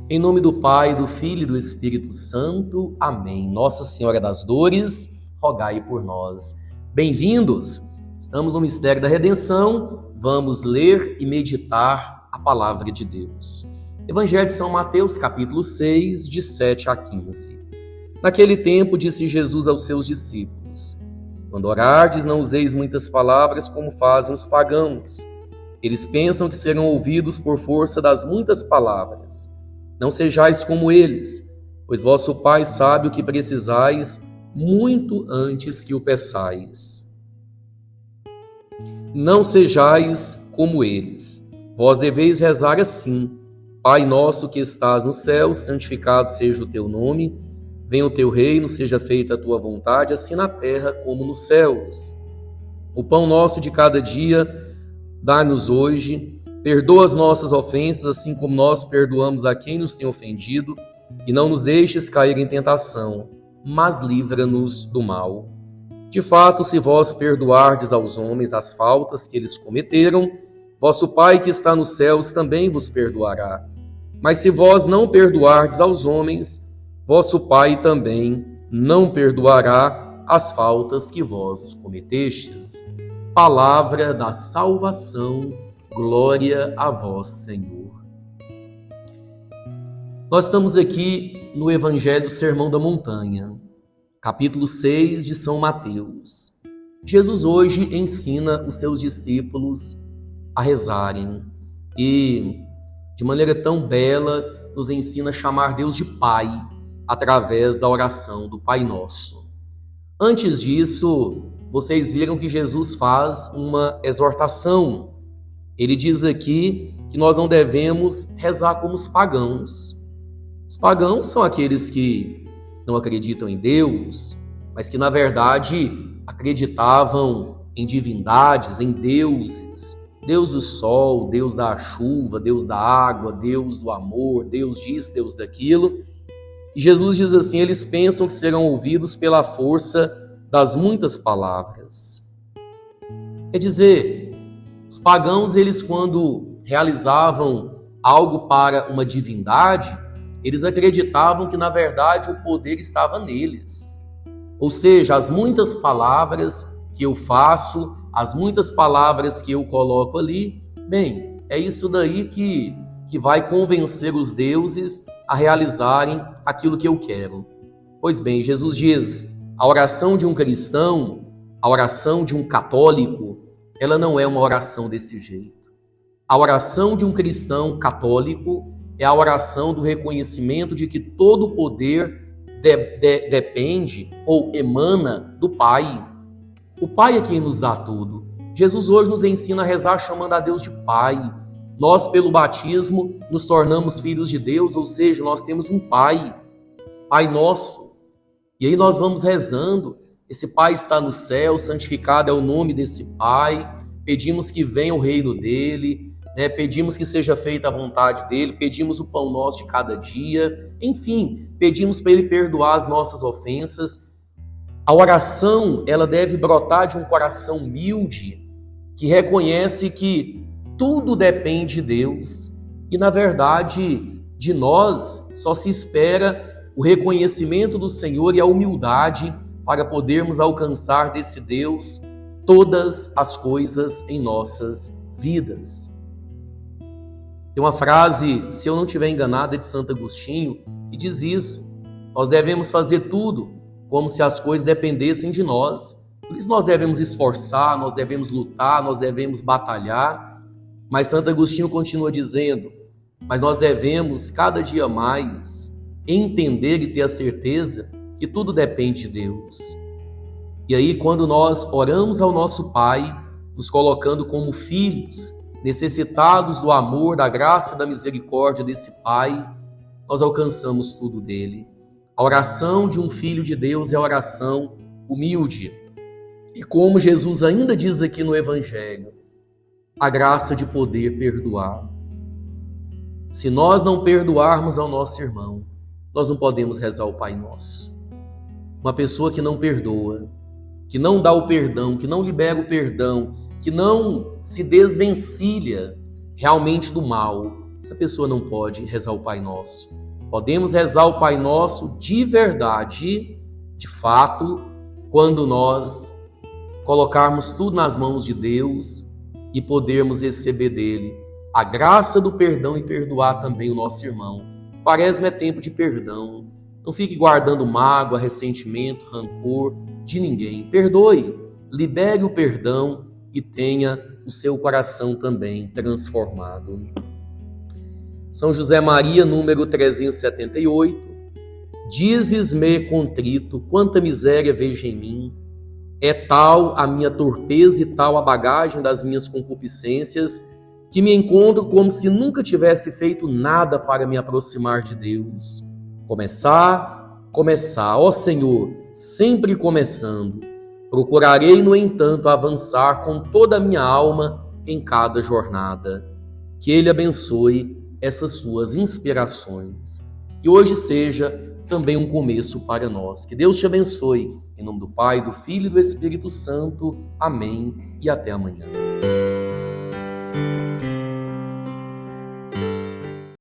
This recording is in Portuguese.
Em nome do Pai, do Filho e do Espírito Santo. Amém. Nossa Senhora das Dores, rogai por nós. Bem-vindos! Estamos no mistério da redenção. Vamos ler e meditar a palavra de Deus. Evangelho de São Mateus, capítulo 6, de 7 a 15. Naquele tempo disse Jesus aos seus discípulos: Quando orardes, não useis muitas palavras como fazem os pagãos. Eles pensam que serão ouvidos por força das muitas palavras. Não sejais como eles, pois vosso Pai sabe o que precisais muito antes que o peçais. Não sejais como eles. Vós deveis rezar assim: Pai nosso que estás no céu, santificado seja o teu nome. Venha o teu reino, seja feita a tua vontade, assim na terra como nos céus. O pão nosso de cada dia dá-nos hoje. Perdoa as nossas ofensas, assim como nós perdoamos a quem nos tem ofendido, e não nos deixes cair em tentação, mas livra-nos do mal. De fato, se vós perdoardes aos homens as faltas que eles cometeram, vosso Pai que está nos céus também vos perdoará. Mas se vós não perdoardes aos homens, vosso Pai também não perdoará as faltas que vós cometestes. Palavra da salvação. Glória a vós, Senhor. Nós estamos aqui no Evangelho do Sermão da Montanha, capítulo 6 de São Mateus. Jesus hoje ensina os seus discípulos a rezarem e, de maneira tão bela, nos ensina a chamar Deus de Pai através da oração do Pai Nosso. Antes disso, vocês viram que Jesus faz uma exortação. Ele diz aqui que nós não devemos rezar como os pagãos. Os pagãos são aqueles que não acreditam em Deus, mas que, na verdade, acreditavam em divindades, em deuses. Deus do sol, Deus da chuva, Deus da água, Deus do amor, Deus disso, Deus daquilo. E Jesus diz assim: eles pensam que serão ouvidos pela força das muitas palavras. Quer dizer, os pagãos, eles quando realizavam algo para uma divindade, eles acreditavam que na verdade o poder estava neles. Ou seja, as muitas palavras que eu faço, as muitas palavras que eu coloco ali, bem, é isso daí que vai convencer os deuses a realizarem aquilo que eu quero. Pois bem, Jesus diz, a oração de um cristão, a oração de um católico, ela não é uma oração desse jeito. A oração de um cristão católico é a oração do reconhecimento de que todo o poder depende ou emana do Pai. O Pai é quem nos dá tudo. Jesus hoje nos ensina a rezar chamando a Deus de Pai. Nós, pelo batismo, nos tornamos filhos de Deus, ou seja, nós temos um Pai, Pai nosso. E aí nós vamos rezando. Esse Pai está no céu, santificado é o nome desse Pai. Pedimos que venha o reino dele, pedimos que seja feita a vontade dele, pedimos o pão nosso de cada dia. Enfim, pedimos para ele perdoar as nossas ofensas. A oração, ela deve brotar de um coração humilde, que reconhece que tudo depende de Deus. E, na verdade, de nós só se espera o reconhecimento do Senhor e a humildade para podermos alcançar desse Deus todas as coisas em nossas vidas. Tem uma frase, se eu não estiver enganado, é de Santo Agostinho, que diz isso: nós devemos fazer tudo como se as coisas dependessem de nós. Por isso nós devemos esforçar, nós devemos lutar, nós devemos batalhar. Mas Santo Agostinho continua dizendo, mas nós devemos cada dia mais entender e ter a certeza que tudo depende de Deus. E aí, quando nós oramos ao nosso Pai, nos colocando como filhos, necessitados do amor, da graça e da misericórdia desse Pai, nós alcançamos tudo dele. A oração de um filho de Deus é a oração humilde. E como Jesus ainda diz aqui no Evangelho, a graça de poder perdoar. Se nós não perdoarmos ao nosso irmão, nós não podemos rezar o Pai Nosso. Uma pessoa que não perdoa, que não dá o perdão, que não libera o perdão, que não se desvencilha realmente do mal, essa pessoa não pode rezar o Pai Nosso. Podemos rezar o Pai Nosso de verdade, de fato, quando nós colocarmos tudo nas mãos de Deus e podermos receber dele a graça do perdão e perdoar também o nosso irmão. Quaresma é tempo de perdão. Não fique guardando mágoa, ressentimento, rancor de ninguém. Perdoe, libere o perdão e tenha o seu coração também transformado. São José Maria, número 378. Dizes-me contrito, quanta miséria vejo em mim. É tal a minha torpeza e tal a bagagem das minhas concupiscências que me encontro como se nunca tivesse feito nada para me aproximar de Deus. Começar, ó Senhor, sempre começando. Procurarei, no entanto, avançar com toda a minha alma em cada jornada. Que Ele abençoe essas suas inspirações. Que hoje seja também um começo para nós. Que Deus te abençoe. Em nome do Pai, do Filho e do Espírito Santo. Amém. E até amanhã.